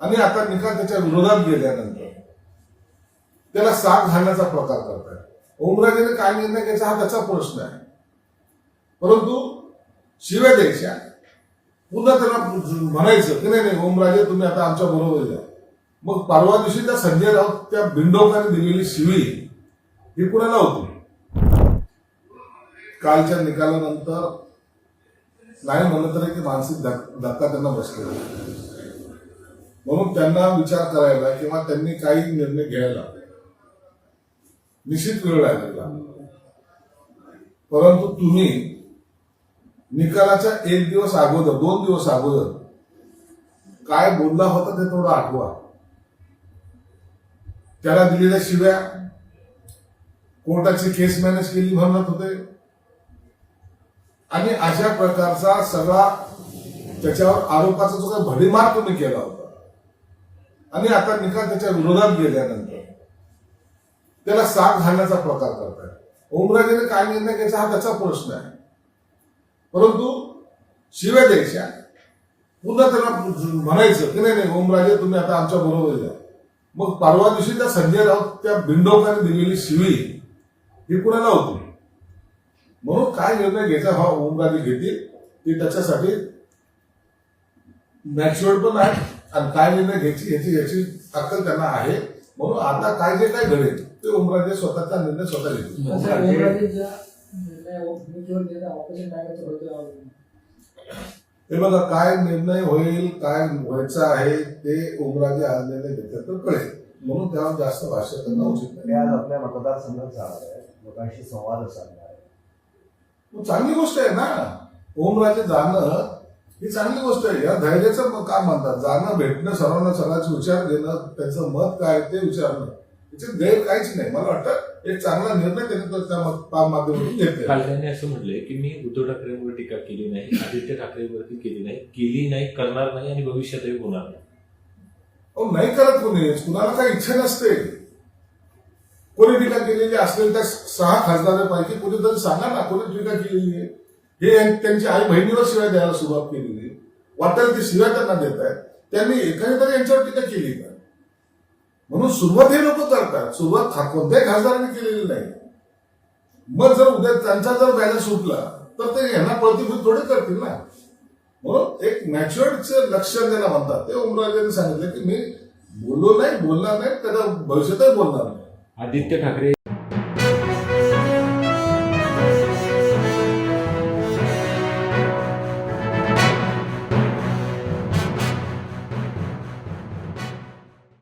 आणि आता निकाल त्याच्या विरोधात गेल्यानंतर त्याला साथ घालण्याचा प्रकार करताय. ओमराजेने काय निर्णय घ्यायचा हा त्याचा प्रश्न आहे, परंतु शिव्या द्यायच्या, पुन्हा त्याला म्हणायचं की नाही ओमराजे तुम्ही आता आमच्या बरोबर या. मग परवा दिवशी त्या संजय राऊत त्या बिंडोकाने दिलेली शिवी ही कुणाला होती? कालच्या निकालानंतर नाही म्हणलं तरी की मानसिक धक्का त्यांना बसलेला, म्हणून त्यांना विचार करायला किंवा त्यांनी काही निर्णय घ्यायला निश्चित वेळ लागला. परंतु तुम्ही निकालाच्या 1 दिवस अगोदर 2 दिवस अगोदर काय बोलला होता ते थोडं आठवा. त्याला दिलेल्या शिव्या, कोर्टाची केस मॅनेज केली म्हणत होते, आणि अशा प्रकारचा सगळा त्याच्यावर आरोपाचा जो काही भडीमार तुम्ही केला होता, आणि आता निकाल त्याच्या विरोधात गेल्यानंतर त्याला साथ घालण्याचा प्रकार करताय. ओमराजेने काय निर्णय घ्यायचा हा त्याचा प्रश्न आहे, परंतु शिव्या द्यायच्या, पुन्हा त्याला म्हणायचं की नाही ओमराजे तुम्ही आता आमच्या बरोबर या. मग परवा दिवशी त्या संजय राऊत त्या बिंडोकाने दिलेली शिवी ही कुणाला होती? म्हणून काय निर्णय घ्यायचा हा ओमराजे घेतील ते त्याच्यासाठी मॅच्युअर्ड पण आहे, आणि काय निर्णय घ्यायची याची अक्कल त्यांना आहे. म्हणून आता काय जे काय घडेल ते ओमराजे स्वतःचा निर्णय स्वतः घेतील. हे बघा, काय निर्णय होईल, काय व्हायचं आहे ते ओमराजे आज निर्णय घेतले तर कळेल, म्हणून त्यावर जास्त भाष्य करणं उचित नाही. आज आपल्या मतदारसंघात जाणार आहे, लोकांशी संवाद साधणार आहे, चांगली गोष्ट आहे ना. ओमराजे जाणं ही चांगली गोष्ट आहे. या धैर्याचं काम म्हणतात, जाणं, भेटणं, सर्वांना सगळ्याचे विचार घेणं, त्यांचं मत काय ते विचारणं, याचे गैर काहीच नाही. मला वाटतं एक चांगला निर्णय त्यांनी त्या माध्यमातून घेतला. काल त्यांनी असं म्हटलंय की मी उद्धव ठाकरेंवर टीका केली नाही, आदित्य ठाकरेंवरती केली नाही, करणार नाही आणि भविष्यातही होणार नाही. नाही करत कोणी, कुणाला काही इच्छा नसते. कोणी टीका केलेली असेल त्या 6 खासदारांपैकी कोणीतरी सांगा ना कोणी टीका केलेली आहे. हे त्यांच्या आई बहिणीवर शिवाय द्यायला सुरुवात केलेली, वाटेल ती शिवाय त्यांना देत आहेत. त्यांनी एकाही तरी यांच्यावर टीका केली का? म्हणून सुरुवात हे लोक करतात, सुरुवात कोणत्याही खासदारांनी केलेली नाही. मग जर उद्या त्यांचा जर बॅलन्स सुटला तर ते यांना प्रतिभूत थोडे करतील ना. म्हणून एक मॅच्युअर्डचे लक्षण ज्याला म्हणतात ते ओमराजेंनी सांगितलं की मी बोललो नाही, बोलणार नाही, त्याच्या भविष्यातही बोलणार नाही. आदित्य ठाकरे